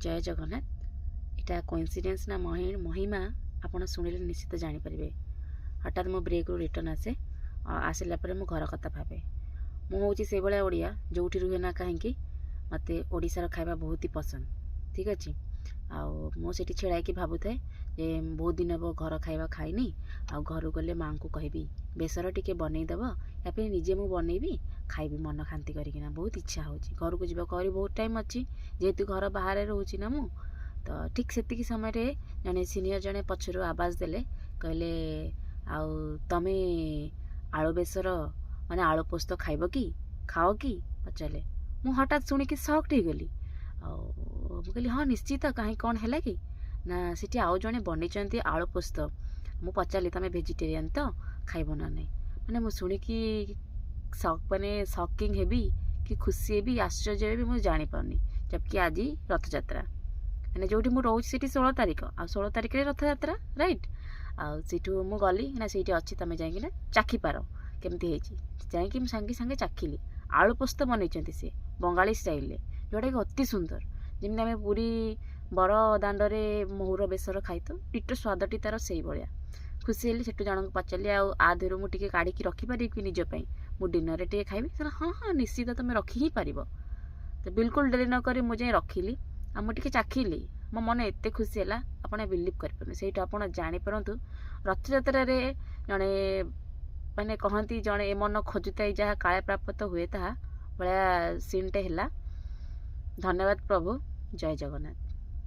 जय जगन्नाथ। इटा कोइंसिडेंस ना महिमा आपण शुणिले निश्चित जानीपर। हठात मो ब्रेक रु रिटर्न आसे आसला मो घर कथा भावे मुझे से भाया ओडिया जो रुहे ना कहीं मत ओडार खाଇବା बहुत ही पसंद। ठीक अच्छे मुझे छेड़ा कि भावु थाए जे बहुत दिन हम घर खाଇବା खाइनी घर गले माँ को कहबी बेसर टिके बनईदेव या फिर निजे मुझे बनईबी खाइबी मन खांति करना बहुत इच्छा हो घर को जीवा बहुत टाइम अच्छी जेहेतु घर बाहर रोचे ना मु तो ठीक से समय जड़े सीनियर जड़े पछर आवाज देले कहले आउ तमे आलू बेसर माने आलू पोस्त खाइब कि खाओ कि पचारे मु हठात शुणिकी सक्ड होगली कहली हाँ निश्चित कहीं कौन है कि ना सीटी आउ जड़े बनई आलू पोस्त मु पचारि तमें भेजिटेरियन तो खाइब ना नहीं मैंने मुझे शुणिकी माने शॉकिंग हेबी कि खुशी हेबी आश्चर्य भी मुझे जानीपारनी। जबकि आज रथ यात्रा मैंने जो रोचे 16 तारिख आ 16 तारिख रथ यात्रा रईट आठू मु गली ना से अच्छी तुम जाइना चाखी पार केमती जाकि सांगे सांगे चाखिली आलू पोस्त बनई सी बंगाली स्टाइल जोटा कि अति सुंदर जमी आम पूरी बर दाण्डे महुर बेसर खाई तो डिटो स्वादटी तार से भाया खुशी हेली। सेठू जन को पचारि आधर मुझे काढ़ी रखिपारि कि निजपाई मु डिनर टे खाइबी हाँ हाँ निश्चित तुम रखी ही पार तो बिल्कुल डेरी नक मुझे रखिली आ मुझे चाखिली मो मन एत खुशी है आप बिलीव करें से आप जापरतु रथ यात्रा जड़े मैंने कहती जड़े ए मन खोजुता जहाँ काले प्राप्त हुए ता भाया सीनटे है। धन्यवाद प्रभु। जय जगन्नाथ।